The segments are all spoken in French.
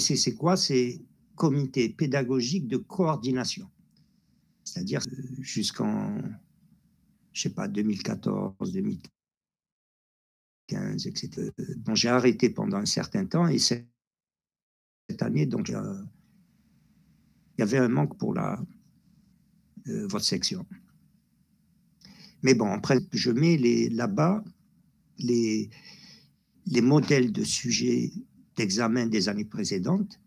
c'est quoi? C'est comité pédagogique de coordination. C'est-à-dire jusqu'en, je sais pas, 2014, 2015, etc. Bon, j'ai arrêté pendant un certain temps et cette année, donc, il y avait un manque pour votre section. Mais bon, après, je mets là-bas les modèles de sujets d'examen des années précédentes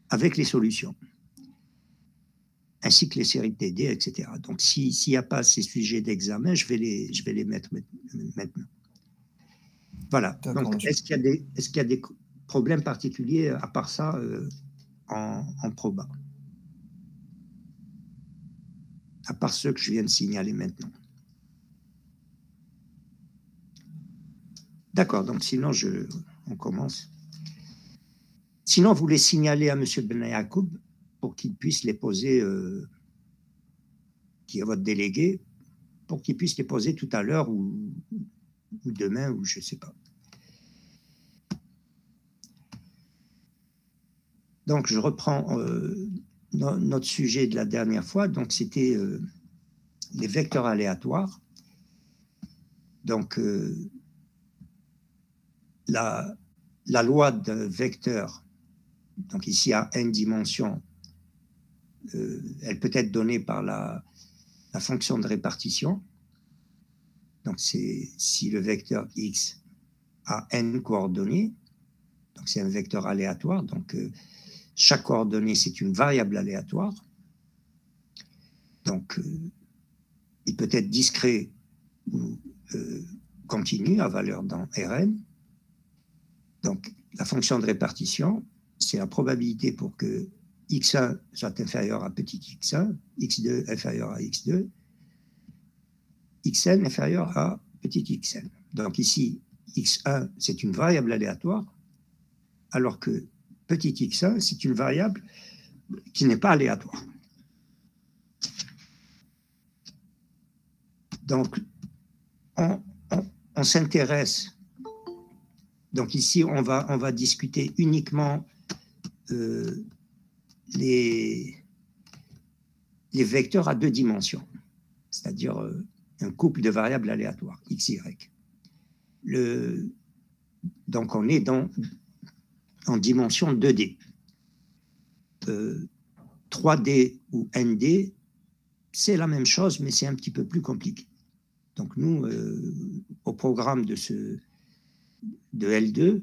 avec les solutions, ainsi que les séries de TD, etc. Donc, s'il n'y a pas ces sujets d'examen, je vais les mettre maintenant. Voilà. Donc, est-ce qu'il y a des problèmes particuliers à part ça en proba? À part ceux que je viens de signaler maintenant. D'accord, donc sinon, on commence. Sinon, vous les signalez à M. Benayakoub pour qu'il puisse les poser, qui est votre délégué, pour qu'il puisse les poser tout à l'heure ou demain, ou je ne sais pas. Donc, je reprends notre sujet de la dernière fois. Donc, c'était les vecteurs aléatoires. Donc, la loi d'un vecteur, donc ici à n dimensions, elle peut être donnée par la fonction de répartition. Donc, c'est si le vecteur x a n coordonnées, donc c'est un vecteur aléatoire, donc chaque coordonnée, c'est une variable aléatoire. Donc, il peut être discret ou continu à valeur dans Rn. Donc, la fonction de répartition, c'est la probabilité pour que x1 soit inférieur à petit x1, x2 inférieur à x2, xn inférieur à petit xn. Donc ici, x1, c'est une variable aléatoire, alors que petit x1, c'est une variable qui n'est pas aléatoire. Donc, on s'intéresse. Donc ici, on va discuter uniquement les vecteurs à deux dimensions, c'est-à-dire un couple de variables aléatoires, x, y. Donc, on est en dimension 2D. 3D ou ND, c'est la même chose, mais c'est un petit peu plus compliqué. Donc, nous, au programme de L2,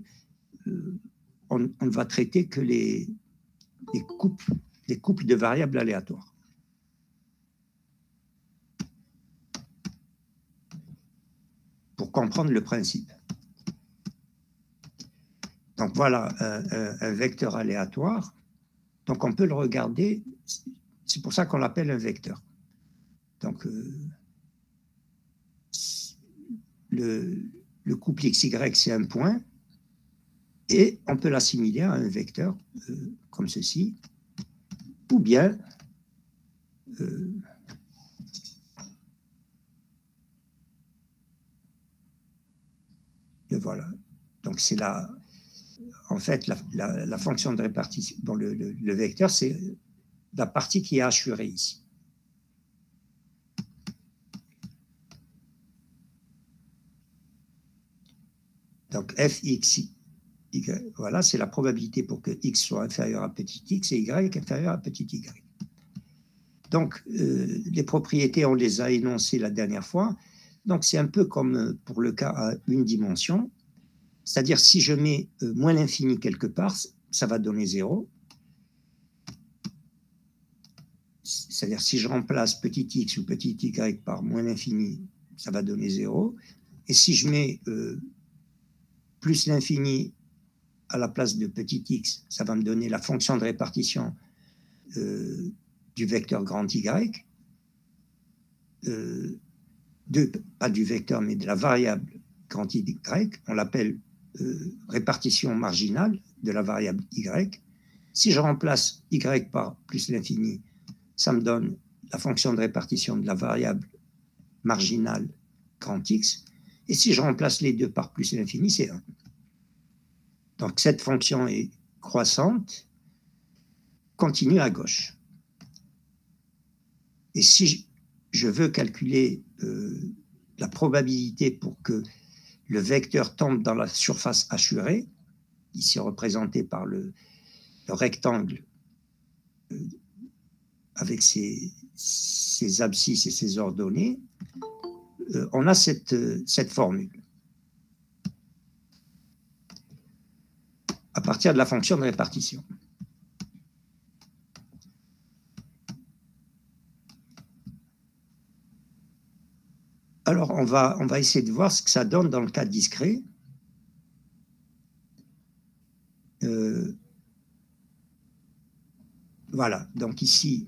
on ne va traiter que les couples de variables aléatoires. Pour comprendre le principe. Donc voilà un vecteur aléatoire. Donc on peut le regarder, c'est pour ça qu'on l'appelle un vecteur. Donc le couple XY, c'est un point, et on peut l'assimiler à un vecteur comme ceci, ou bien voilà. Donc c'est en fait la fonction de répartition. Bon, le vecteur, c'est la partie qui est assurée ici. Donc fx, y, voilà, c'est la probabilité pour que x soit inférieur à petit x et y inférieur à petit y. Donc les propriétés, on les a énoncées la dernière fois. Donc c'est un peu comme pour le cas à une dimension. C'est-à-dire, si je mets moins l'infini quelque part, ça va donner 0. C'est-à-dire, si je remplace petit x ou petit y par moins l'infini, ça va donner 0. Et si je mets plus l'infini à la place de petit x, ça va me donner la fonction de répartition du vecteur grand y, pas du vecteur, mais de la variable grand y, on l'appelle répartition marginale de la variable y. Si je remplace y par plus l'infini, ça me donne la fonction de répartition de la variable marginale grand x. Et si je remplace les deux par plus l'infini, c'est 1. Donc cette fonction est croissante continue à gauche. Et si je veux calculer la probabilité pour que le vecteur tombe dans la surface hachurée, ici représenté par le rectangle avec ses abscisses et ses ordonnées, on a cette formule. À partir de la fonction de répartition. Alors, on va essayer de voir ce que ça donne dans le cas discret. Voilà, donc ici,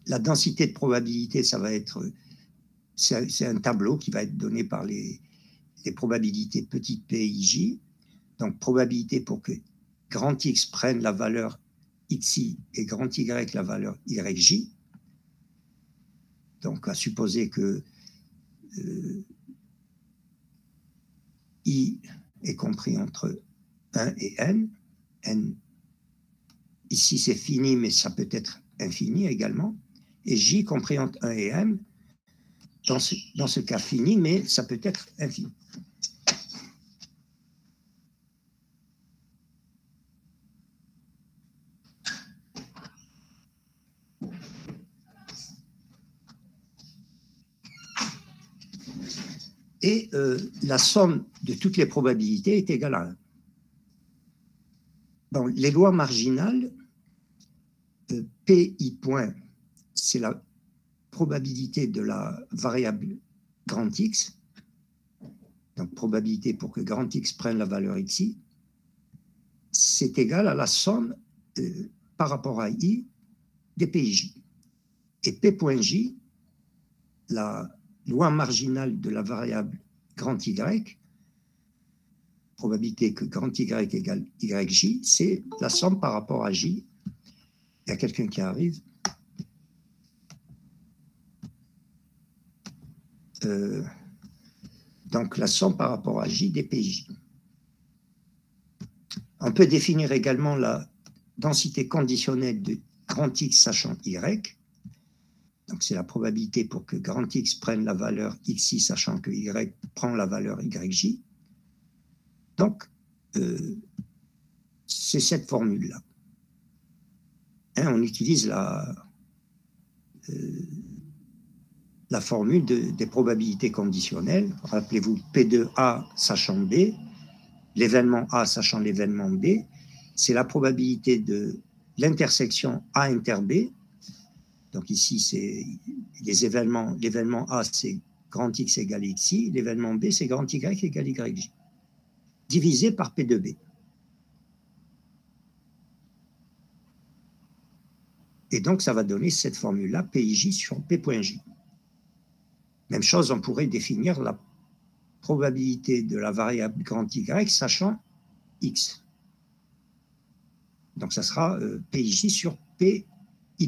la densité de probabilité, ça va être, c'est un tableau qui va être donné par les probabilités petites p i j. Donc, probabilité pour que grand X prenne la valeur xi et grand Y la valeur yj. Donc, à supposer que I est compris entre 1 et n. N, ici, c'est fini, mais ça peut être infini également. Et J compris entre 1 et m, dans ce cas fini, mais ça peut être infini. Et la somme de toutes les probabilités est égale à 1. Bon, les lois marginales, PI point, c'est la probabilité de la variable grand X, donc probabilité pour que grand X prenne la valeur xi, c'est égal à la somme par rapport à I des PJ. Et P.J, la loi marginale de la variable grand Y, probabilité que grand Y égale YJ, c'est la somme par rapport à J. Il y a quelqu'un qui arrive. Donc la somme par rapport à J des PJ. On peut définir également la densité conditionnelle de grand X sachant Y. Donc, c'est la probabilité pour que grand X prenne la valeur xi, sachant que Y prend la valeur yj. Donc, c'est cette formule-là. On utilise la formule des probabilités conditionnelles. Rappelez-vous, P de A sachant B, l'événement A sachant l'événement B, c'est la probabilité de l'intersection A inter B. Donc ici, c'est les événements. L'événement A, c'est grand X égale xi. L'événement B, c'est grand Y égale yj. Divisé par P de B. Et donc, ça va donner cette formule-là, PIJ sur P.J. Même chose, on pourrait définir la probabilité de la variable grand Y sachant X. Donc, ça sera PIJ sur PI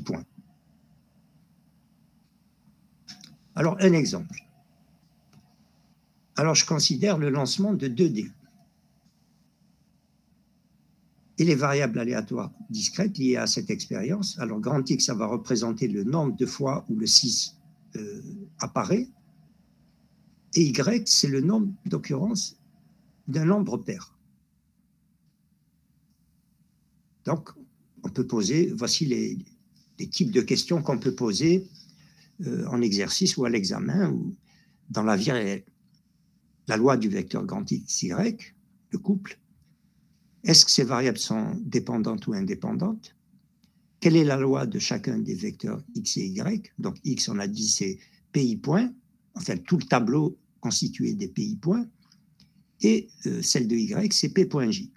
point. Alors, un exemple. Alors, je considère le lancement de 2D. Et les variables aléatoires discrètes liées à cette expérience. Alors, grand X, ça va représenter le nombre de fois où le 6 apparaît. Et Y, c'est le nombre d'occurrences d'un nombre pair. Donc, on peut poser, voici les types de questions qu'on peut poser en exercice ou à l'examen ou dans la vie réelle. La loi du vecteur grand X, Y, le couple. Est-ce que ces variables sont dépendantes ou indépendantes? Quelle est la loi de chacun des vecteurs X et Y? Donc, X, on a dit, c'est PI point, enfin, tout le tableau constitué des PI points, et celle de Y, c'est P.J.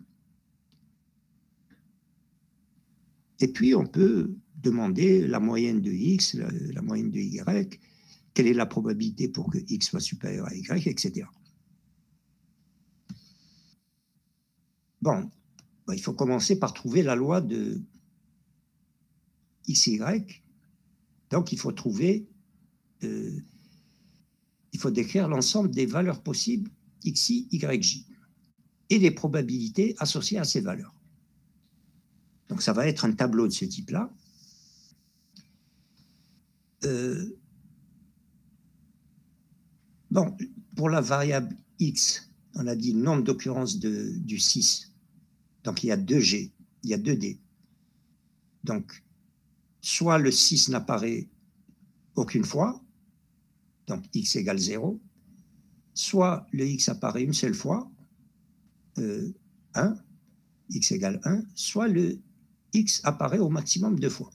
Et puis, on peut demander la moyenne de X, la moyenne de Y, quelle est la probabilité pour que X soit supérieur à Y, etc. Bon, il faut commencer par trouver la loi de XY. Donc, il faut trouver, il faut décrire l'ensemble des valeurs possibles XI, YJ et les probabilités associées à ces valeurs. Donc, ça va être un tableau de ce type-là. Bon, pour la variable x, on a dit nombre d'occurrences du 6. Donc, il y a 2G, il y a 2D. Donc, soit le 6 n'apparaît aucune fois, donc x égale 0, soit le x apparaît une seule fois, 1, x égale 1, soit le x apparaît au maximum 2 fois,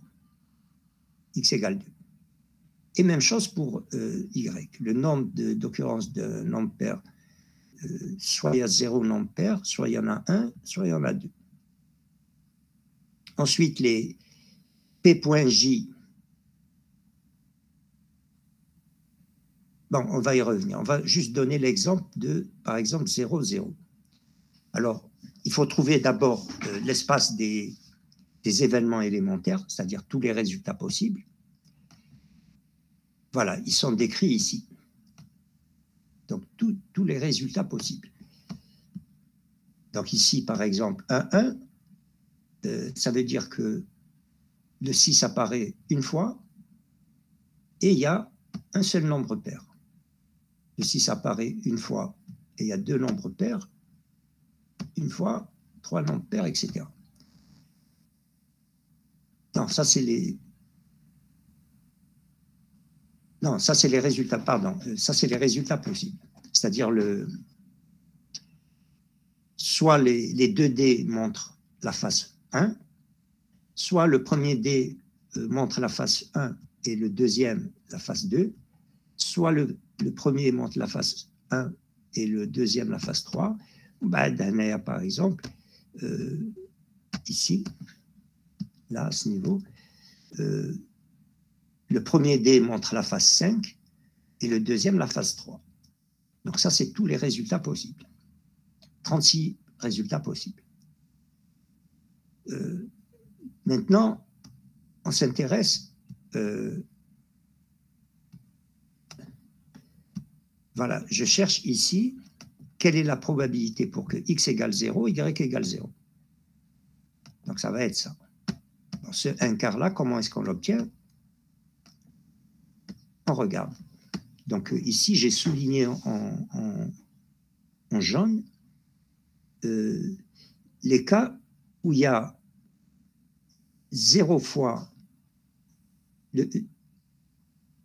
x égale 2. Et même chose pour y. Le nombre d'occurrences d'un nombre pair, soit il y a 0 nombre pair, soit il y en a 1, soit il y en a 2. Ensuite, les P.J. Bon, on va y revenir. On va juste donner l'exemple de, par exemple, 0, 0. Alors, il faut trouver d'abord l'espace des événements élémentaires, c'est-à-dire tous les résultats possibles. Voilà, ils sont décrits ici. Donc, tous les résultats possibles. Donc, ici, par exemple, 1, 1, ça veut dire que le 6 apparaît une fois et il y a un seul nombre pair. Le 6 apparaît une fois et il y a 2 nombres pairs, une fois, 3 nombres pairs, etc. Non, ça c'est les... Non, ça c'est les résultats, pardon, ça c'est les résultats possibles. C'est-à-dire soit les 2 dés montrent la face 1, soit le premier dé montre la face 1 et le deuxième la face 2, soit le premier montre la face 1 et le deuxième la face 3. Ben, d'un air, par exemple, ici, là, à ce niveau, le premier dé montre la face 5 et le deuxième la face 3. Donc ça, c'est tous les résultats possibles. 36 résultats possibles. Maintenant, on s'intéresse... voilà, je cherche ici quelle est la probabilité pour que x égale 0, y égale 0. Donc ça va être ça. Dans ce 1 quart-là, comment est-ce qu'on l'obtient? On regarde. Donc ici, j'ai souligné en jaune les cas où il y a 0 fois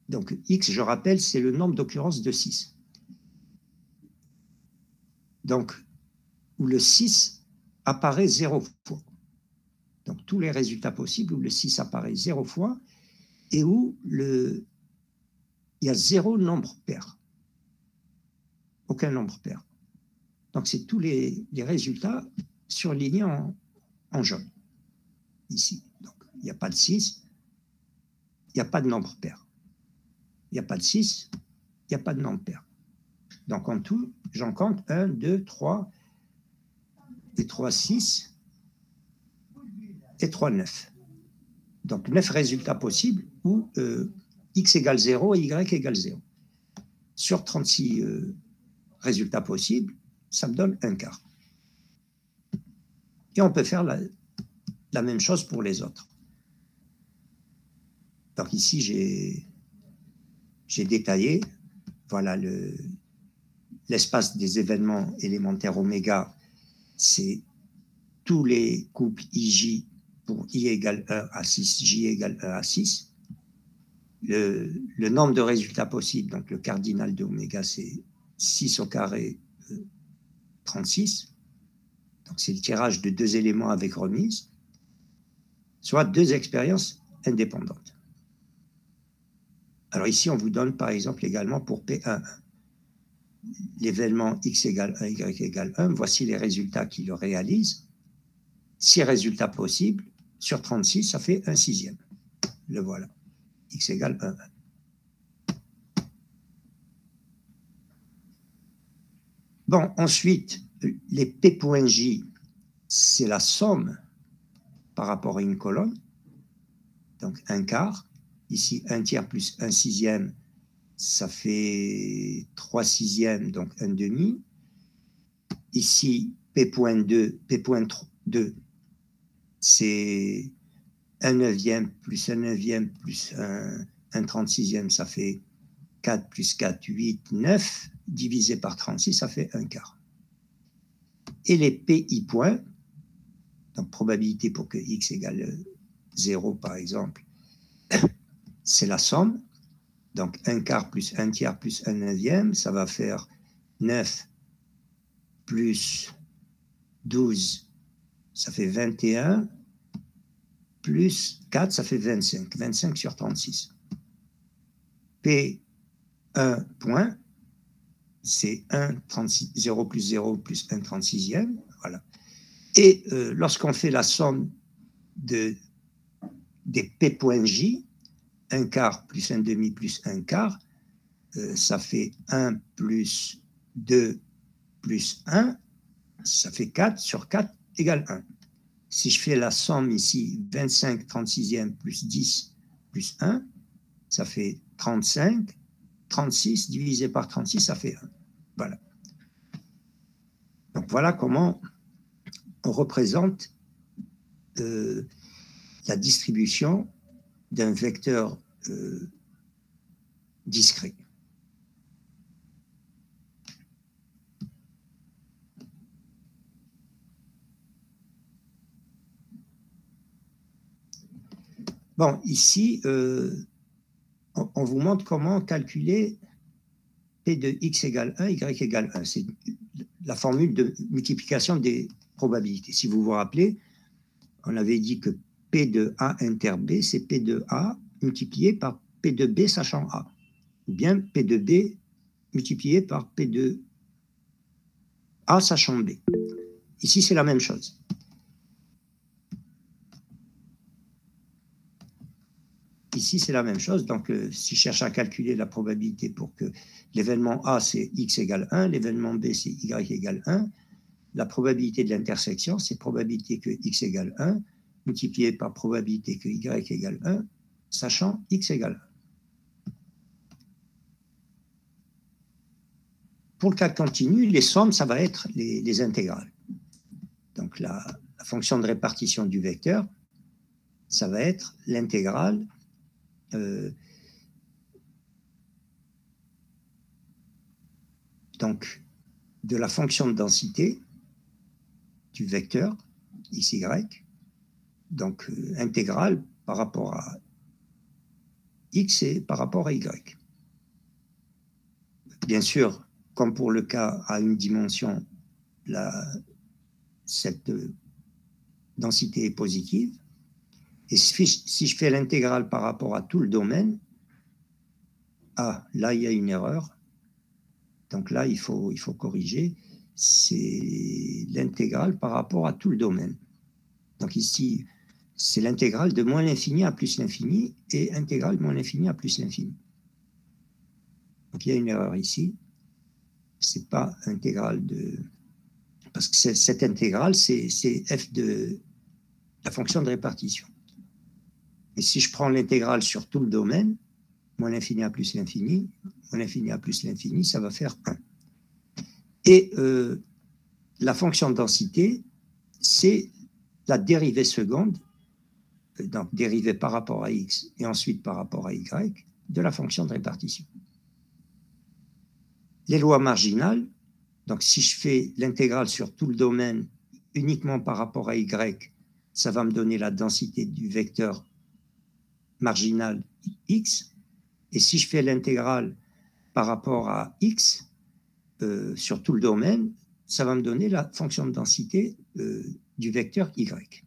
donc x, je rappelle, c'est le nombre d'occurrences de 6. Donc, où le 6 apparaît 0 fois. Donc, tous les résultats possibles où le 6 apparaît 0 fois et où il y a 0 nombre pair. Aucun nombre pair. Donc, c'est tous les résultats surlignés en jaune. Ici. Donc, il n'y a pas de 6, il n'y a pas de nombre pair. Il n'y a pas de 6, il n'y a pas de nombre pair. Donc, en tout, j'en compte 1, 2, 3, et 3, 6, et 3, 9. Donc, 9 résultats possibles où x égale 0 et y égale 0. Sur 36 résultats possibles, ça me donne un quart. Et on peut faire la même chose pour les autres. Donc ici, j'ai détaillé, voilà, l'espace des événements élémentaires oméga, c'est tous les couples IJ pour I égale 1 à 6, J égale 1 à 6. Le nombre de résultats possibles, donc le cardinal de oméga, c'est 6 au carré 36. Donc c'est le tirage de 2 éléments avec remise, soit 2 expériences indépendantes. Alors ici, on vous donne par exemple également pour P11. L'événement x égale 1, y égale 1, voici les résultats qu'il le réalise. 6 résultats possibles, sur 36, ça fait 1/6. Le voilà, x égale 1, 1. Bon, ensuite, les P.J, c'est la somme par rapport à une colonne, donc un quart. Ici, 1 tiers plus 1/6, ça fait 3/6, donc 1 demi. Ici, P.2, c'est 1/9 plus 1/9 plus 1/36, ça fait 4 plus 4, 8, 9, divisé par 36, ça fait 1/4. Et les PI points, donc probabilité pour que x égale 0 par exemple, c'est la somme. Donc 1/4 plus 1/3 plus 1/9, ça va faire 9 plus 12, ça fait 21, plus 4, ça fait 25. 25 sur 36. P1 point, c'est 0 plus 0 plus 1/36. Voilà. Et lorsqu'on fait la somme des P.J, 1/4 plus 1/2 plus 1/4, ça fait 1 plus 2 plus 1, ça fait 4 sur 4 égale 1. Si je fais la somme ici, 25/36 plus 10 plus 1, ça fait 35. 36 divisé par 36, ça fait 1. Voilà. Donc voilà comment on représente la distribution d'un vecteur discret. Bon, ici, on vous montre comment calculer P de x égale 1, y égale 1. C'est la formule de multiplication des probabilités. Si vous vous rappelez, on avait dit que P de A inter B, c'est P de A multiplié par P de B sachant A. Ou bien P de B multiplié par P de A sachant B. Ici, c'est la même chose. Ici, c'est la même chose. Donc, si je cherche à calculer la probabilité pour que l'événement A, c'est x égale 1, l'événement B, c'est y égale 1, la probabilité de l'intersection, c'est probabilité que x égale 1, multiplié par probabilité que y égale 1, sachant x égale 1. Pour le cas continu, les sommes, ça va être les intégrales. Donc, la fonction de répartition du vecteur, ça va être l'intégrale donc de la fonction de densité du vecteur xy, donc intégrale par rapport à x et par rapport à y. Bien sûr, comme pour le cas à une dimension, cette densité est positive. Et si je fais l'intégrale par rapport à tout le domaine, là, il y a une erreur. Donc là, il faut corriger. C'est l'intégrale par rapport à tout le domaine. Donc ici, c'est l'intégrale de moins l'infini à plus l'infini et intégrale de moins l'infini à plus l'infini. Donc il y a une erreur ici. Ce n'est pas intégrale de... Parce que cette intégrale, c'est f de la fonction de répartition. Et si je prends l'intégrale sur tout le domaine, moins l'infini à plus l'infini, moins l'infini à plus l'infini, ça va faire 1. Et la fonction de densité, c'est la dérivée seconde, donc dérivée par rapport à x et ensuite par rapport à y, de la fonction de répartition. Les lois marginales, donc si je fais l'intégrale sur tout le domaine uniquement par rapport à y, ça va me donner la densité du vecteur marginal x. Et si je fais l'intégrale par rapport à x sur tout le domaine, ça va me donner la fonction de densité du vecteur y.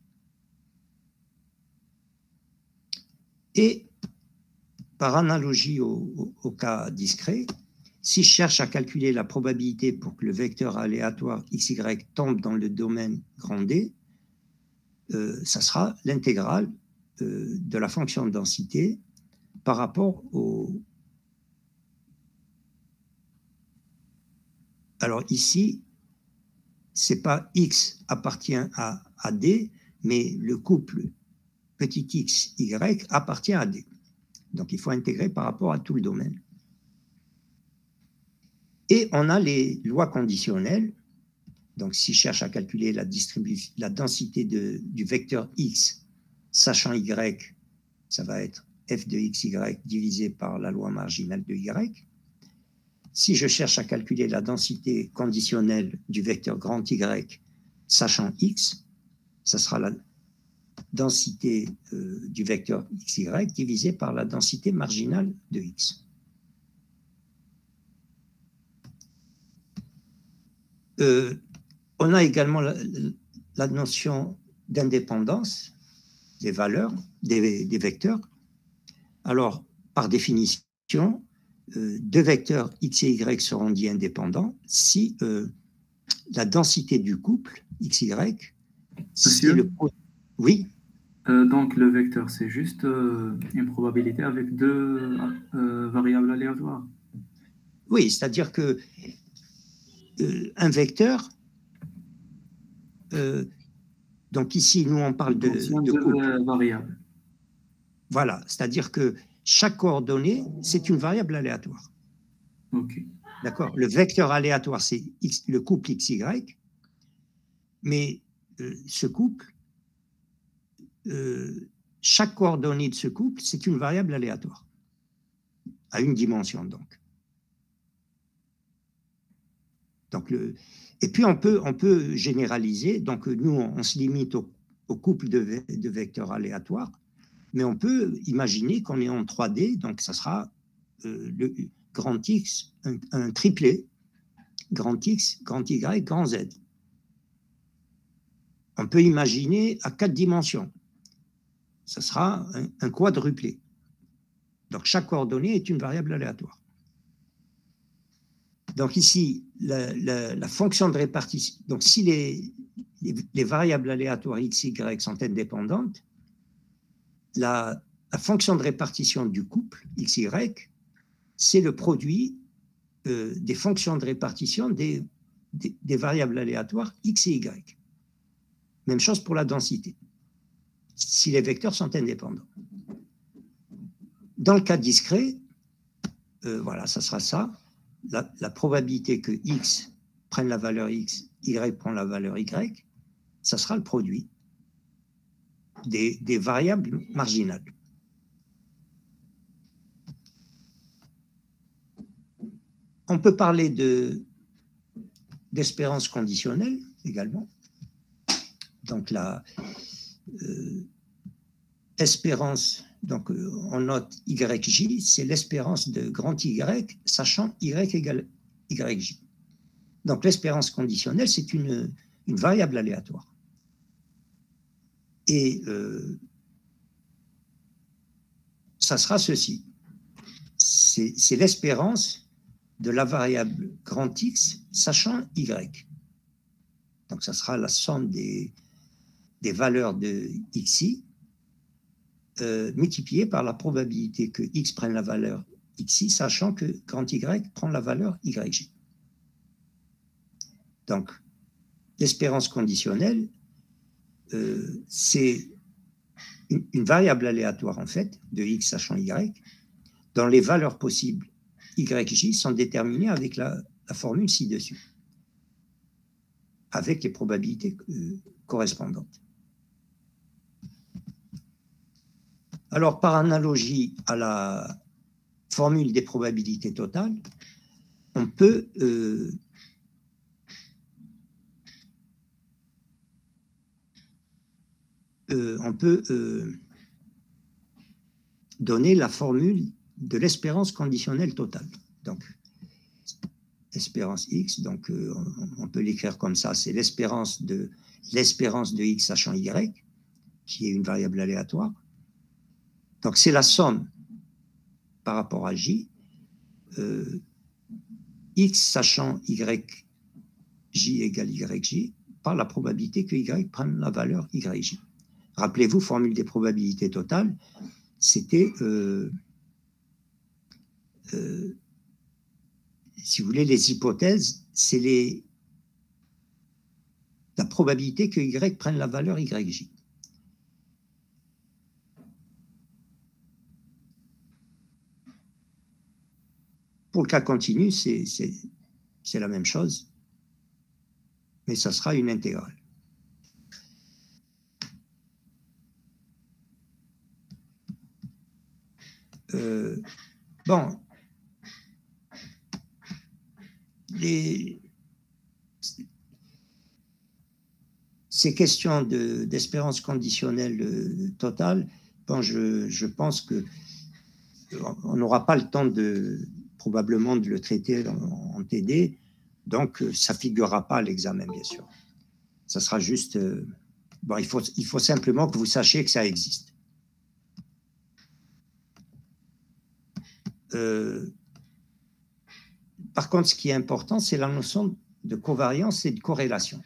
Et par analogie au cas discret, si je cherche à calculer la probabilité pour que le vecteur aléatoire xy tombe dans le domaine grand D, ça sera l'intégrale de la fonction de densité par rapport au... Alors ici, c'est pas x appartient à D, mais le couple petit x, y appartient à D. Donc il faut intégrer par rapport à tout le domaine. Et on a les lois conditionnelles. Donc, si je cherche à calculer la densité du vecteur x, sachant y, ça va être f de xy divisé par la loi marginale de y. Si je cherche à calculer la densité conditionnelle du vecteur grand Y, sachant x, ça sera la densité du vecteur xy divisé par la densité marginale de x. On a également la notion d'indépendance des valeurs, des vecteurs. Alors, par définition, deux vecteurs x et y seront dits indépendants si la densité du couple xy, c'est le... Oui. Donc, le vecteur, c'est juste une probabilité avec deux variables aléatoires. Oui, c'est-à-dire que un vecteur, donc ici, nous, on parle de couple. Variables. Voilà, c'est-à-dire que chaque coordonnée, c'est une variable aléatoire. OK. D'accord. Le vecteur aléatoire, c'est le couple xy, mais ce couple, chaque coordonnée de ce couple, c'est une variable aléatoire, à une dimension donc. Et puis on peut généraliser, donc nous on se limite au couple de vecteurs aléatoires, mais on peut imaginer qu'on est en 3D, donc ça sera le grand X, un triplet, grand X, grand Y, grand Z. On peut imaginer à 4 dimensions, ça sera un quadruplé. Donc chaque coordonnée est une variable aléatoire. Donc ici, la fonction de répartition, donc si les variables aléatoires x, y sont indépendantes, la fonction de répartition du couple x, y, c'est le produit des fonctions de répartition des variables aléatoires x et y. Même chose pour la densité, si les vecteurs sont indépendants. Dans le cas discret, voilà, ça sera ça. La probabilité que x prenne la valeur x, y prend la valeur y, ça sera le produit des variables marginales. On peut parler d'espérance conditionnelle également. Donc l'espérance, donc on note YJ, c'est l'espérance de grand Y, sachant Y égale YJ. Donc l'espérance conditionnelle, c'est une variable aléatoire. Et ça sera ceci. C'est l'espérance de la variable grand X, sachant Y. Donc ça sera la somme des valeurs de XI multipliée par la probabilité que X prenne la valeur XI, sachant que grand Y prend la valeur YJ. Donc, l'espérance conditionnelle, c'est une variable aléatoire, en fait, de X sachant Y, dont les valeurs possibles YJ sont déterminées avec la formule ci-dessus, avec les probabilités correspondantes. Alors, par analogie à la formule des probabilités totales, on peut donner la formule de l'espérance conditionnelle totale. Donc, espérance x, donc on peut l'écrire comme ça, c'est l'espérance de x sachant y, qui est une variable aléatoire. Donc, c'est la somme par rapport à j, x sachant j égale yj, par la probabilité que y prenne la valeur yj. Rappelez-vous, formule des probabilités totales, c'était, si vous voulez, les hypothèses, c'est la probabilité que y prenne la valeur yj. Pour le cas continu, c'est la même chose. mais ça sera une intégrale. Bon, ces questions d'espérance conditionnelle totale, bon, je pense qu'on n'aura pas le temps probablement de le traiter en TD, donc ça ne figurera pas à l'examen, bien sûr. Ça sera juste... bon, il faut simplement que vous sachiez que ça existe. Par contre, ce qui est important, c'est la notion de covariance et de corrélation.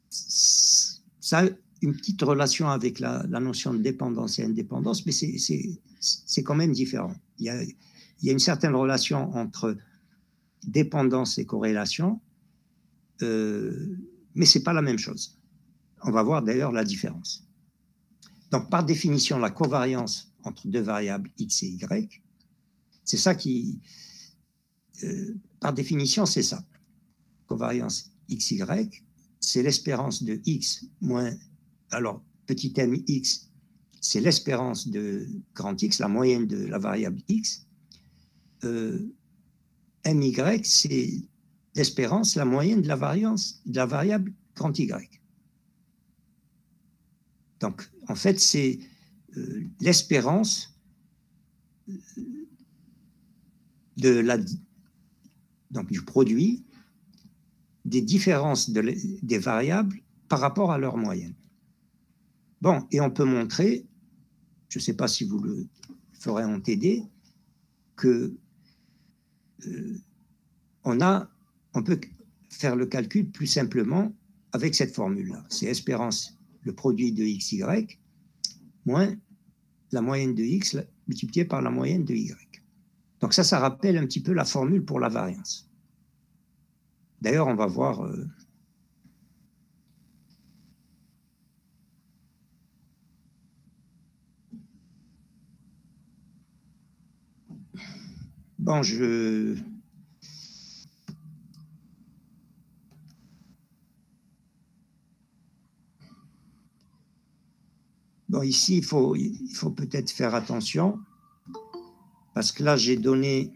Ça a une petite relation avec la notion de dépendance et indépendance, mais c'est quand même différent. Il y a une certaine relation entre dépendance et corrélation, mais ce n'est pas la même chose. On va voir d'ailleurs la différence. Donc, par définition, la covariance entre deux variables x et y, c'est ça qui... par définition, c'est ça. Covariance xy, c'est l'espérance de x moins... Alors, petit m x, c'est l'espérance de grand X, la moyenne de la variable x. My, c'est l'espérance, la moyenne de la variable grand Y. Donc, en fait, c'est l'espérance donc, du produit des différences des variables par rapport à leur moyenne. Bon, et on peut montrer, je ne sais pas si vous le ferez en TD, que on peut faire le calcul plus simplement avec cette formule-là. C'est espérance, le produit de xy, moins la moyenne de x multipliée par la moyenne de y. Donc ça rappelle un petit peu la formule pour la variance. D'ailleurs, on va voir... Bon, Bon, ici, il faut peut-être faire attention, parce que là, j'ai donné...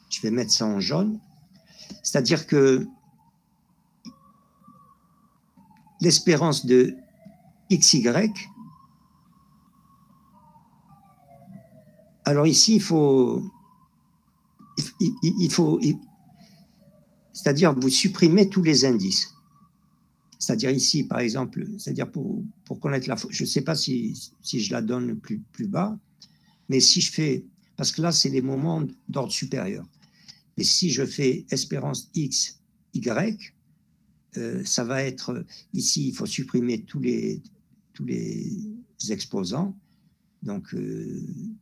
Je vais mettre ça en jaune. C'est-à-dire que l'espérance de xy... Alors ici, il faut c'est-à-dire vous supprimez tous les indices. C'est-à-dire ici, par exemple, c'est-à-dire pour connaître la... Je ne sais pas si je la donne plus bas, mais si je fais... Parce que là, c'est les moments d'ordre supérieur. Mais si je fais espérance x, y, ça va être... Ici, il faut supprimer tous les exposants. Donc,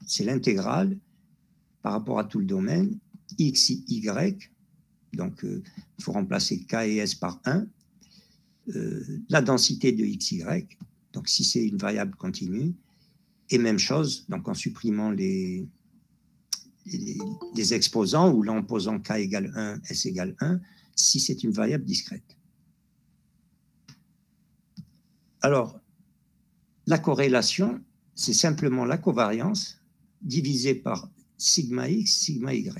c'est l'intégrale par rapport à tout le domaine, x, y. Donc, il faut remplacer k et s par 1. La densité de xy, donc si c'est une variable continue, et même chose, donc en supprimant les exposants, ou là en posant k égale 1, s égale 1, si c'est une variable discrète. Alors, la corrélation, c'est simplement la covariance divisée par sigma x, sigma y.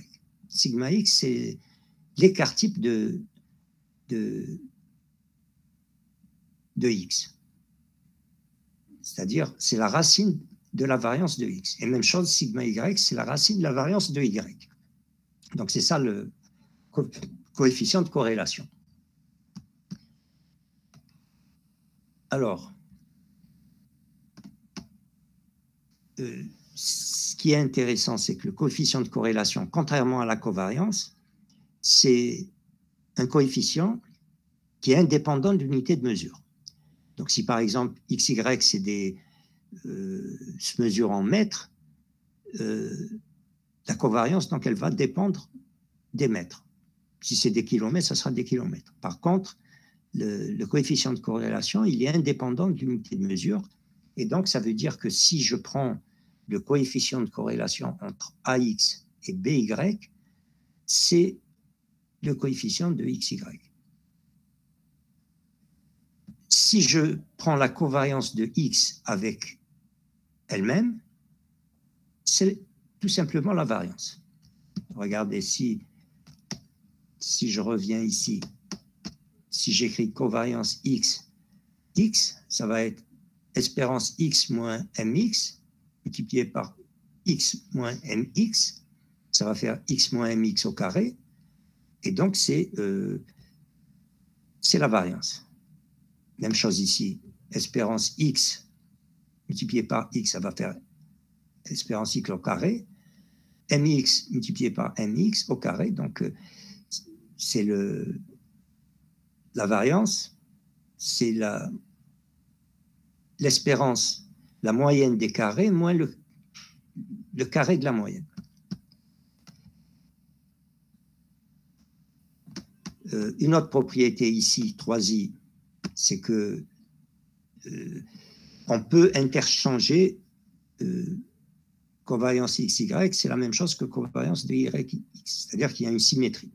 Sigma x, c'est l'écart type de x. C'est-à-dire, c'est la racine de la variance de x. Et même chose, sigma y, c'est la racine de la variance de y. Donc, c'est ça le coefficient de corrélation. Alors, ce qui est intéressant, c'est que le coefficient de corrélation, contrairement à la covariance, c'est un coefficient qui est indépendant de l'unité de mesure. Donc, si par exemple, xy, se mesure en mètres, la covariance, donc, elle va dépendre des mètres. Si c'est des kilomètres, ça sera des kilomètres. Par contre, le coefficient de corrélation, il est indépendant de l'unité de mesure. Et donc, ça veut dire que si je prends le coefficient de corrélation entre AX et BY, c'est le coefficient de xy. Si je prends la covariance de x avec elle-même, c'est tout simplement la variance. Regardez, si je reviens ici, si j'écris covariance x, ça va être espérance x moins mx multiplié par x moins mx, ça va faire x moins mx au carré, et donc c'est la variance. Même chose ici, espérance x multiplié par x, ça va faire espérance x au carré, mx multiplié par mx au carré, donc c'est la variance, c'est l'espérance, la moyenne des carrés moins le carré de la moyenne. Une autre propriété ici, 3i, c'est que on peut interchanger covariance xy, c'est la même chose que covariance de yx, c'est-à-dire qu'il y a une symétrie.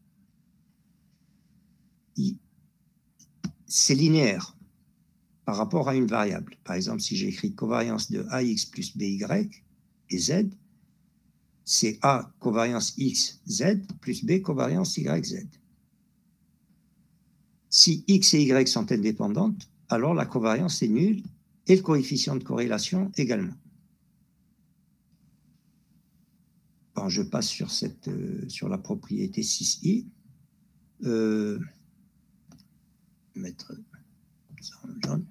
C'est linéaire par rapport à une variable. Par exemple, si j'écris covariance de ax plus by et z, c'est a covariance x, z, plus b covariance y, z. Si x et y sont indépendantes, alors la covariance est nulle et le coefficient de corrélation également. Bon, je passe sur la propriété 6i. Mettre ça en jaune.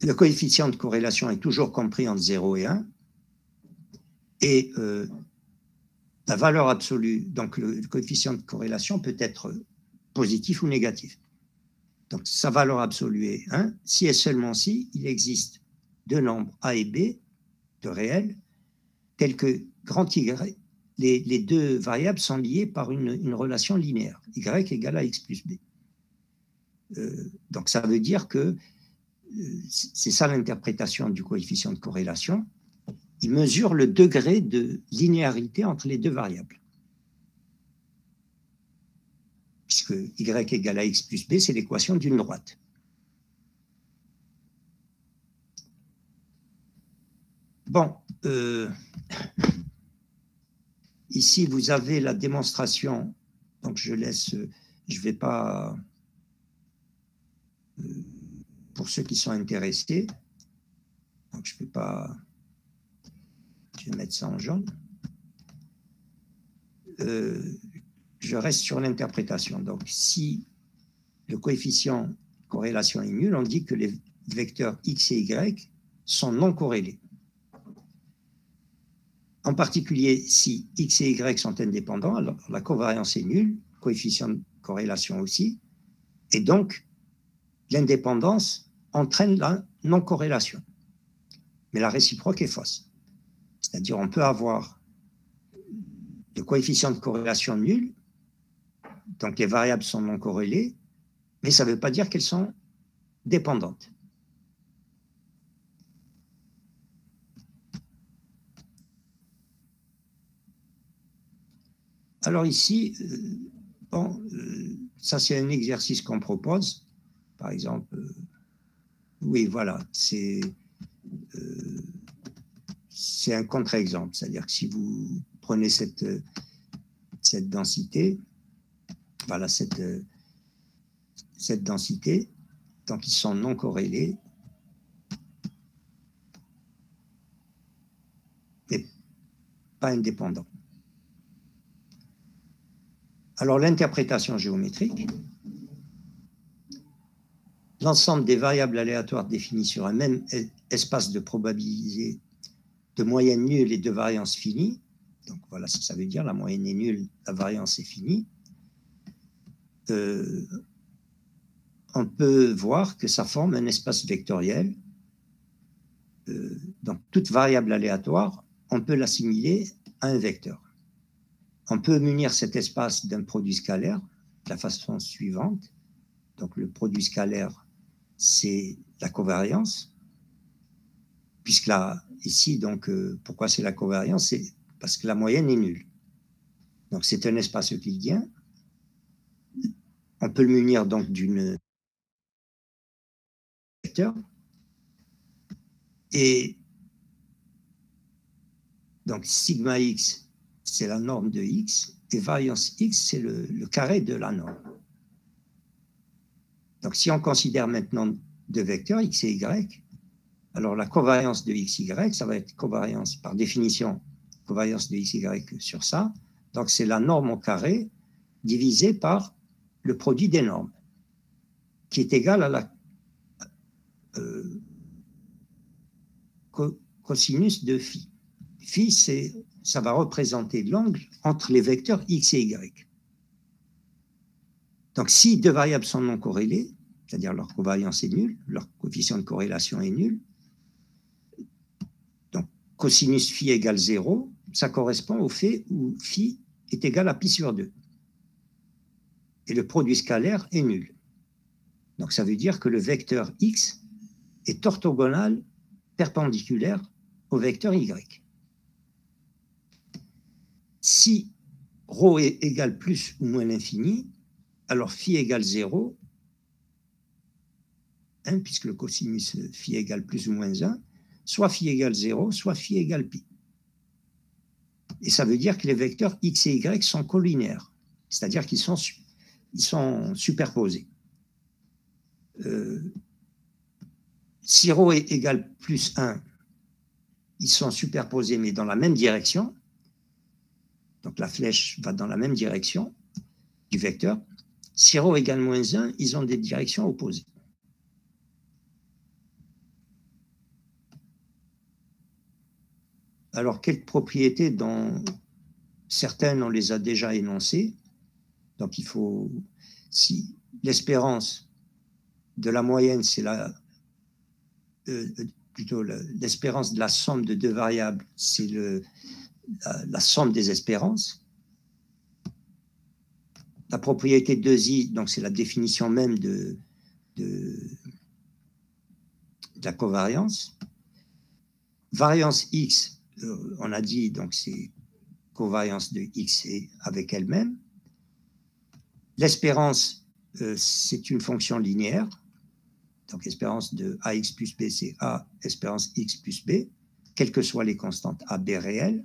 Le coefficient de corrélation est toujours compris entre 0 et 1. Et la valeur absolue, donc le coefficient de corrélation peut être positif ou négatif. Donc sa valeur absolue est 1, si et seulement si il existe deux nombres A et B, de réels, tels que grand Y, les deux variables sont liées par une relation linéaire, Y égale à X plus B. Donc ça veut dire que c'est ça l'interprétation du coefficient de corrélation. Il mesure le degré de linéarité entre les deux variables. Puisque y égale à x plus b, c'est l'équation d'une droite. Bon, ici vous avez la démonstration, donc je ne vais pas, pour ceux qui sont intéressés, donc je ne vais pas, je vais mettre ça en jaune. Je reste sur l'interprétation. Donc, si le coefficient de corrélation est nul, on dit que les vecteurs x et y sont non corrélés. En particulier, si x et y sont indépendants, alors la covariance est nulle, coefficient de corrélation aussi, et donc l'indépendance entraîne la non-corrélation. Mais la réciproque est fausse. C'est-à-dire on peut avoir le coefficient de corrélation nul, donc les variables sont non corrélées, mais ça ne veut pas dire qu'elles sont dépendantes. Alors ici, ça c'est un exercice qu'on propose. Par exemple, oui, voilà, c'est un contre-exemple. C'est-à-dire que si vous prenez cette densité, voilà cette densité, donc ils sont non corrélés, mais pas indépendants. Alors l'interprétation géométrique, l'ensemble des variables aléatoires définies sur un même espace de probabilité de moyenne nulle et de variance finie, donc voilà ce que ça veut dire, la moyenne est nulle, la variance est finie, on peut voir que ça forme un espace vectoriel. Donc toute variable aléatoire, on peut l'assimiler à un vecteur. On peut munir cet espace d'un produit scalaire de la façon suivante. Donc le produit scalaire, c'est la covariance. Puisque là, ici, donc, pourquoi c'est la covariance? C'est parce que la moyenne est nulle. Donc c'est un espace euclidien. On peut le munir donc d'une vecteur. Et donc sigma x, c'est la norme de x, et variance x, c'est le carré de la norme. Donc si on considère maintenant deux vecteurs, x et y, alors la covariance de x, y, ça va être covariance, par définition, covariance de x, y sur ça. Donc c'est la norme au carré divisée par le produit des normes, qui est égal à la cosinus de phi. Phi, ça va représenter l'angle entre les vecteurs x et y. Donc, si deux variables sont non corrélées, c'est-à-dire leur covariance est nulle, leur coefficient de corrélation est nul, donc cosinus phi égale 0, ça correspond au fait où phi est égal à pi sur 2. Et le produit scalaire est nul. Donc, ça veut dire que le vecteur x est orthogonal, perpendiculaire au vecteur y. Si ρ est égal plus ou moins l'infini, alors phi égale 0, puisque le cosinus phi égale plus ou moins 1, soit phi égale 0, soit phi égale pi. Et ça veut dire que les vecteurs x et y sont collinéaires, c'est-à-dire qu'ils sont superposés. Si ρ est égal plus 1, ils sont superposés mais dans la même direction. Donc la flèche va dans la même direction du vecteur. Si ρ égale moins 1, ils ont des directions opposées. Alors, quelles propriétés dont certaines, on les a déjà énoncées. Donc, il faut, si l'espérance de la moyenne, c'est plutôt l'espérance de la somme de deux variables, c'est la somme des espérances. La propriété de 2i, donc c'est la définition même de la covariance. Variance x, on a dit, donc c'est covariance de x avec elle-même. L'espérance, c'est une fonction linéaire. Donc espérance de ax plus b, c'est a, espérance x plus b, quelles que soient les constantes a, b réelles.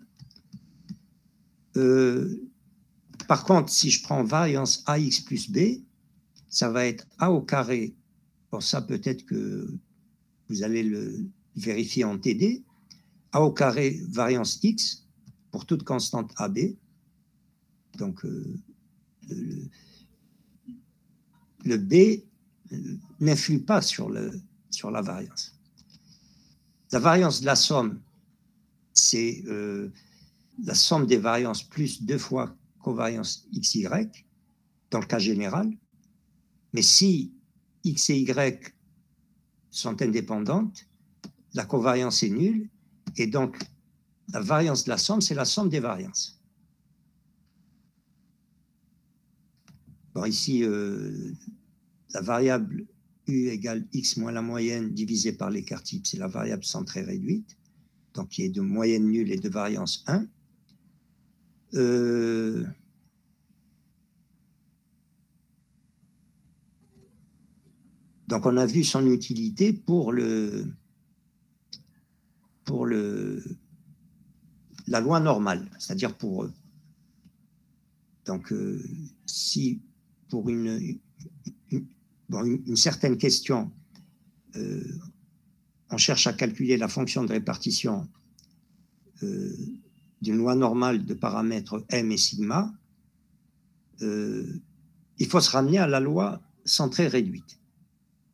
Par contre, si je prends variance ax plus b, ça va être a au carré. Bon, ça peut-être que vous allez le vérifier en TD. A au carré variance x pour toute constante AB. Donc, le B n'influe pas sur la variance. La variance de la somme, c'est la somme des variances plus 2 fois covariance XY, dans le cas général. Mais si X et Y sont indépendantes, la covariance est nulle, et donc la variance de la somme, c'est la somme des variances. Bon, ici, la variable U égale X moins la moyenne divisée par l'écart type, c'est la variable centrée réduite, donc qui est de moyenne nulle et de variance 1. Donc on a vu son utilité pour la loi normale, c'est-à-dire pour donc si pour une certaine question on cherche à calculer la fonction de répartition d'une loi normale de paramètres m et sigma, il faut se ramener à la loi centrée réduite.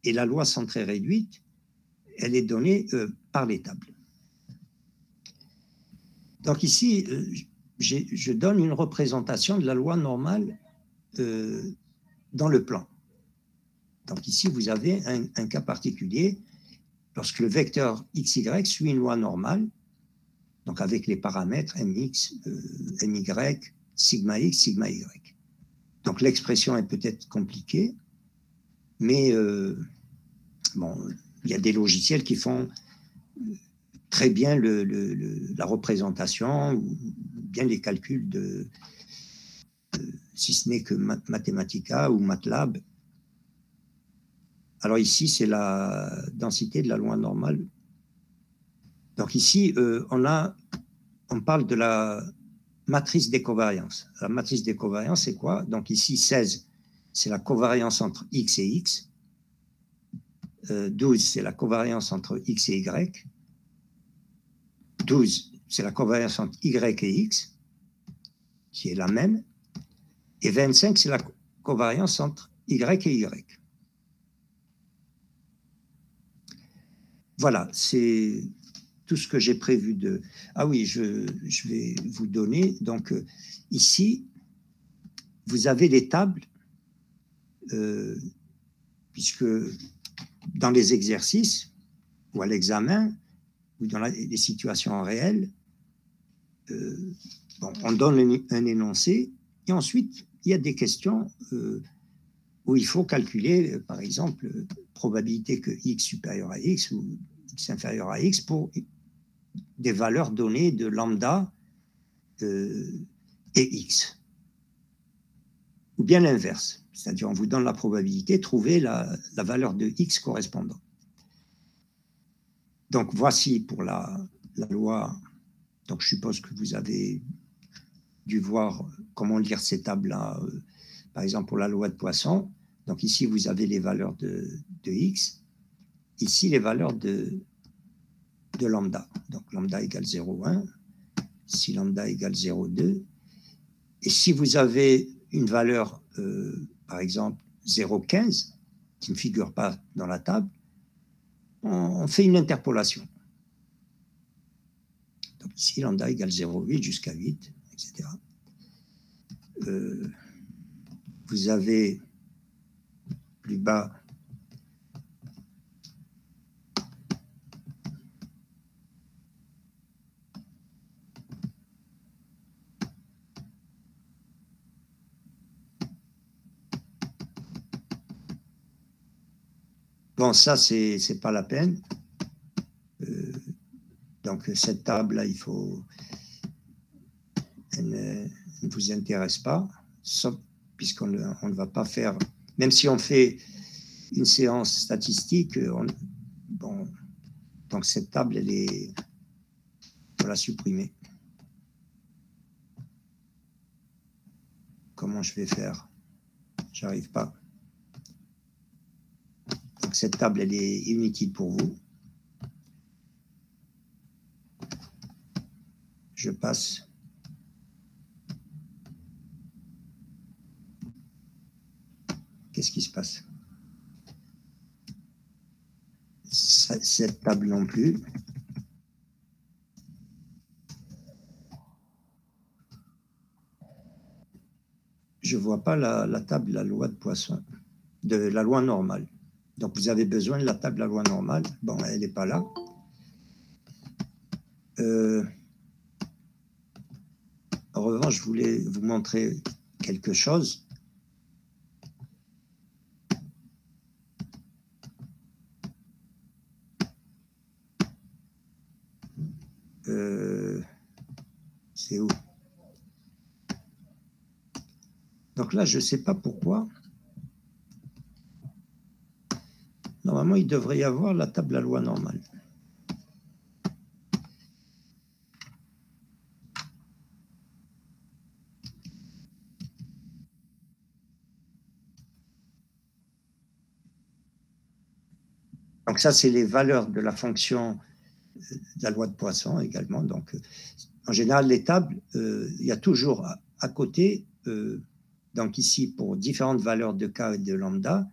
Et la loi centrée réduite, elle est donnée par les tables. Donc ici, je donne une représentation de la loi normale dans le plan. Donc ici, vous avez un cas particulier, lorsque le vecteur xy suit une loi normale, donc avec les paramètres mx, my, sigma x, sigma y. Donc l'expression est peut-être compliquée, mais bon, il y a des logiciels qui font très bien la représentation ou bien les calculs si ce n'est que Mathematica ou MATLAB. Alors ici, c'est la densité de la loi normale. Donc ici, on parle de la matrice des covariances. La matrice des covariances, c'est quoi? Donc ici, 16, c'est la covariance entre x et x. 12, c'est la covariance entre x et y. 12, c'est la covariance entre y et x, qui est la même. Et 25, c'est la covariance entre y et y. Voilà, c'est tout ce que j'ai prévu de... Ah oui, je vais vous donner. Donc, ici, vous avez les tables, puisque dans les exercices, ou à l'examen, ou dans les situations réelles, bon, on donne un énoncé, et ensuite, il y a des questions où il faut calculer, par exemple, probabilité que x supérieur à x ou x inférieur à x pour des valeurs données de lambda et x. Ou bien l'inverse, c'est-à-dire on vous donne la probabilité, trouvez la valeur de x correspondant. Donc voici pour la loi, donc je suppose que vous avez dû voir comment lire ces tables-là, par exemple pour la loi de Poisson. Donc ici vous avez les valeurs de x, ici les valeurs de lambda. Donc lambda égale 0,1, si lambda égale 0,2. Et si vous avez une valeur, par exemple 0,15, qui ne figure pas dans la table, on fait une interpolation. Donc ici, lambda égale 0,8 jusqu'à 8, etc. Vous avez plus bas bon, ça, c'est pas la peine. Donc, cette table-là, il faut... Elle ne vous intéresse pas, sauf puisqu'on ne va pas faire... Même si on fait une séance statistique, bon, donc cette table, elle est... On va la supprimer. Comment je vais faire? J'arrive pas. Donc cette table, elle est inutile pour vous. Je passe. Qu'est-ce qui se passe? Cette table non plus. Je ne vois pas la table de la loi de Poisson, de la loi normale. Donc, vous avez besoin de la table de la loi normale. Bon, elle n'est pas là. En revanche, je voulais vous montrer quelque chose. C'est où? Donc là, je ne sais pas pourquoi. Normalement, il devrait y avoir la table de la loi normale. Donc ça, c'est les valeurs de la fonction de la loi de Poisson également. Donc, en général, les tables, il y a toujours à côté, donc ici, pour différentes valeurs de k et de lambda,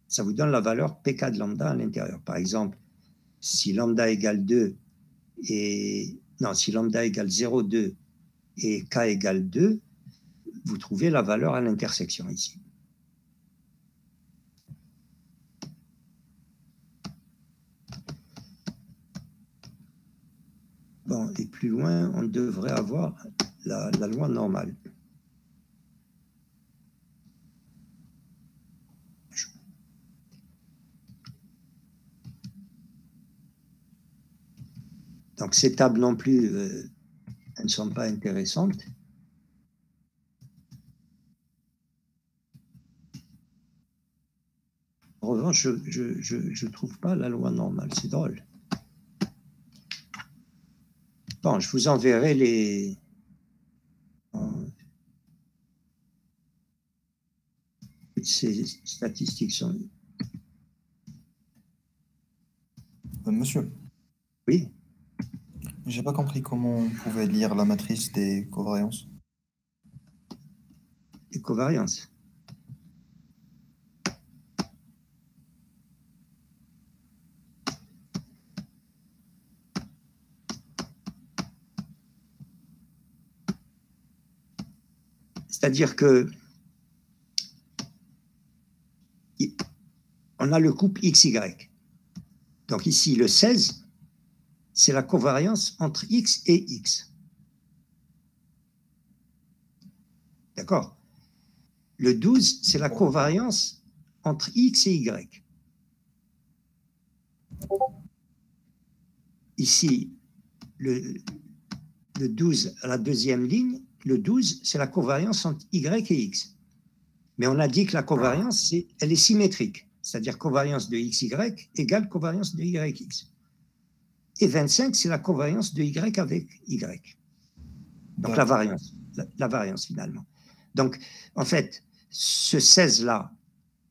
ça vous donne la valeur pk de lambda à l'intérieur. Par exemple, si lambda égale 2 et... Non, si lambda égale 0,2 et k égale 2, vous trouvez la valeur à l'intersection ici. Bon, et plus loin, on devrait avoir la loi normale. Donc, ces tables non plus, elles ne sont pas intéressantes. En revanche, je ne trouve pas la loi normale. C'est drôle. Bon, je vous enverrai les... Ces statistiques sont... Monsieur, Oui, j'ai pas compris comment on pouvait lire la matrice des covariances. les covariances. C'est-à-dire que on a le couple XY. Donc ici, le 16, c'est la covariance entre X et X. D'accord? Le 12, c'est la covariance entre X et Y. Ici, le 12 à la deuxième ligne, le 12, c'est la covariance entre Y et X. Mais on a dit que la covariance, elle est symétrique. C'est-à-dire covariance de XY égale covariance de YX. Et 25, c'est la covariance de Y avec Y. Donc la variance, la variance finalement. Donc, en fait, ce 16-là,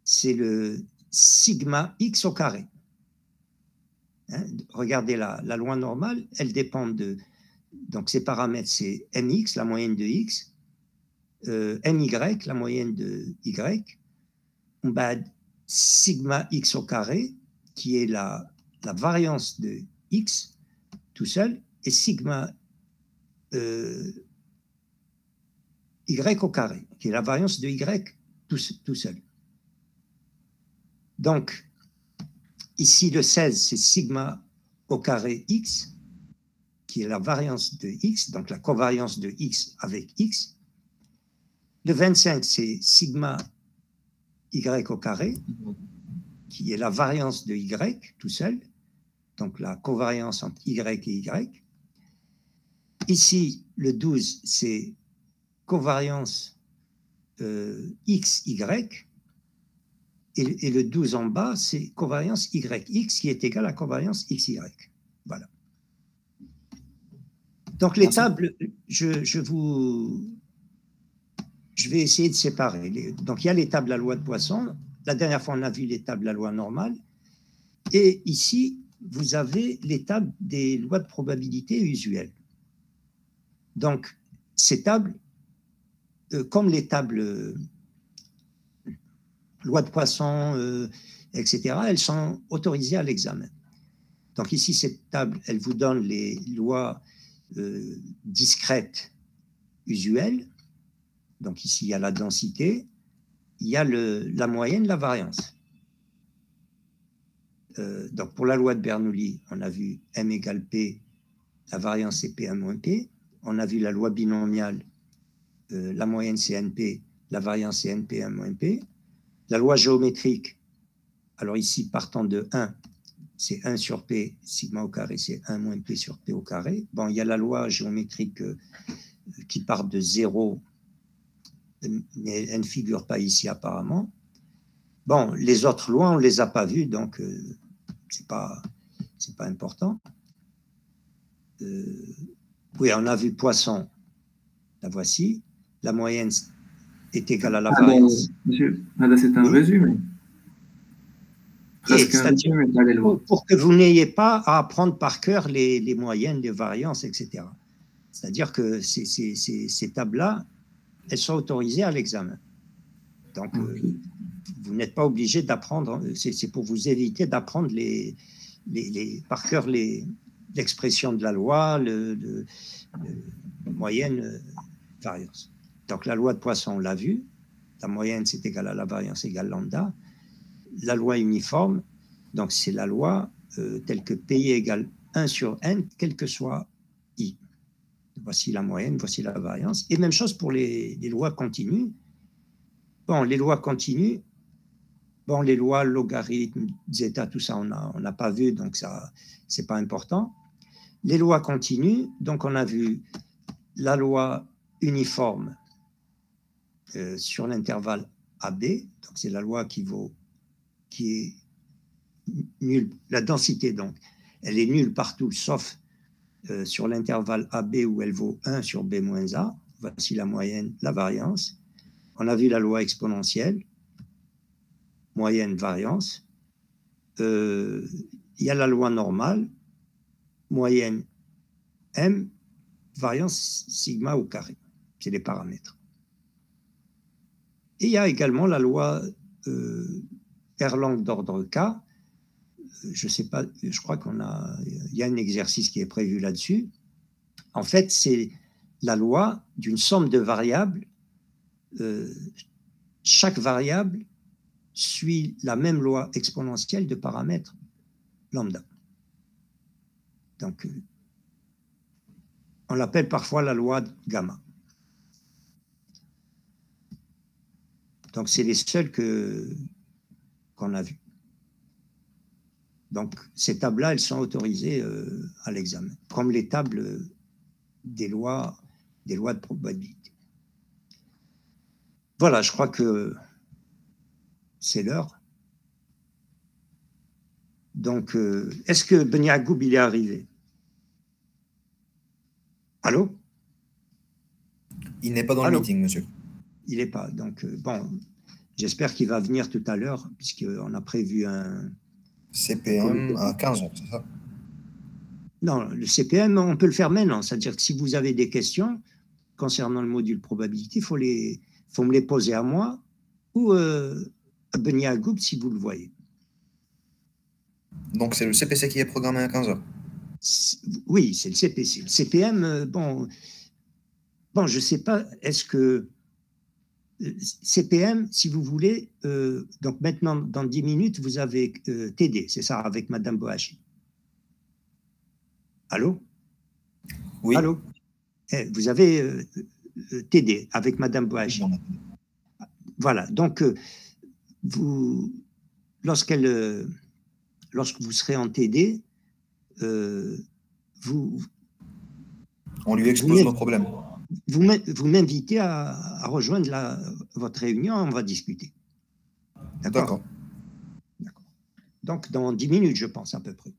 c'est le sigma X au carré. Hein, regardez la loi normale, elle dépend de... Donc, ces paramètres, c'est MX, la moyenne de X, MY, la moyenne de Y, on a sigma X au carré, qui est la variance de X tout seul, et sigma Y au carré, qui est la variance de Y tout seul. Donc, ici, le 16, c'est sigma au carré X, qui est la variance de X, donc la covariance de X avec X. Le 25, c'est sigma Y au carré, qui est la variance de Y tout seul, donc la covariance entre Y et Y. Ici, le 12, c'est covariance XY, et le 12 en bas, c'est covariance YX, qui est égale à covariance XY. Voilà. Donc, les tables, je vais essayer de séparer. Donc, il y a les tables à loi de Poisson. La dernière fois, on a vu les tables à loi normale. Et ici, vous avez les tables des lois de probabilité usuelles. Donc, ces tables, comme les tables loi de Poisson, etc., elles sont autorisées à l'examen. Donc ici, cette table, elle vous donne les lois discrètes usuelles. Donc ici, il y a la densité, il y a la moyenne, la variance. Donc pour la loi de Bernoulli, on a vu M égale P, la variance c'est P1 moins P. On a vu la loi binomiale, la moyenne c'est NP, la variance c'est NP1 moins P. La loi géométrique, alors ici, partant de 1, c'est 1 sur P, sigma au carré, c'est 1 moins P sur P au carré. Bon, il y a la loi géométrique qui part de 0, mais elle ne figure pas ici apparemment. Bon, les autres lois, on ne les a pas vues, donc c'est pas important. Oui, on a vu Poisson, la voici. La moyenne est égale à la variance. Monsieur, c'est un résumé. Presque un résumé dans les lois. Pour que vous n'ayez pas à apprendre par cœur les moyennes, les variances, etc. C'est-à-dire que ces tables-là, elles sont autorisées à l'examen. Donc, vous n'êtes pas obligé d'apprendre, c'est pour vous éviter d'apprendre par cœur l'expression de la loi, le moyenne, variance. Donc, la loi de Poisson, on l'a vu, la moyenne, c'est égal à la variance égale lambda. La loi uniforme, donc c'est la loi telle que PI égale 1 sur N, quel que soit I. Voici la moyenne, voici la variance. Et même chose pour les lois continues. Bon, les lois continues, bon, les lois logarithme, zeta, tout ça, on n'a pas vu, donc ça, c'est pas important. Les lois continues, donc on a vu la loi uniforme sur l'intervalle AB, donc c'est la loi qui est nulle, la densité donc, elle est nulle partout sauf sur l'intervalle AB où elle vaut 1 sur B moins A, voici la moyenne, la variance. On a vu la loi exponentielle, moyenne, variance. Il y a la loi normale, moyenne, M, variance sigma au carré, c'est les paramètres. Et il y a également la loi Erlang d'ordre K. Je sais pas, je crois il y a un exercice qui est prévu là-dessus. En fait, c'est la loi d'une somme de variables. Chaque variable suit la même loi exponentielle de paramètres lambda. Donc, on l'appelle parfois la loi de gamma. Donc, c'est les seuls qu'on a vus. Donc, ces tables-là, elles sont autorisées à l'examen, comme les tables des lois de probabilité. Voilà, je crois que c'est l'heure. Donc, est-ce que Ben Yagoub, il est arrivé? Allô? Il n'est pas dans le meeting, monsieur. Il n'est pas. Donc, bon, j'espère qu'il va venir tout à l'heure, puisqu'on a prévu un... CPM à 15h, c'est ça? Non, le CPM, on peut le faire maintenant. C'est-à-dire que si vous avez des questions concernant le module probabilité, il faut me les poser à moi ou à Ben Yagoub si vous le voyez. Donc, c'est le CPC qui est programmé à 15h? Oui, c'est le CPC. Le CPM, bon, je ne sais pas, est-ce que CPM, si vous voulez, donc maintenant, dans 10 minutes, vous avez TD, c'est ça, avec Madame Boachi. Allô? Oui. Allô? Vous avez TD avec Madame Boachi. Voilà, donc, lorsque vous serez en TD, on lui expose nos problèmes. Vous m'invitez à rejoindre votre réunion, on va discuter. D'accord. Donc, dans 10 minutes, je pense, à peu près.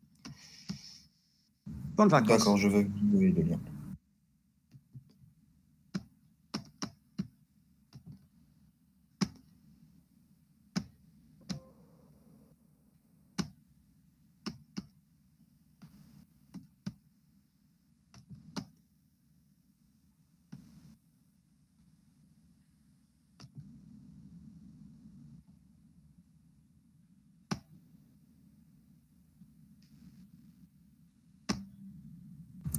Bonnes vacances. D'accord, je veux le lien.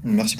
Merci.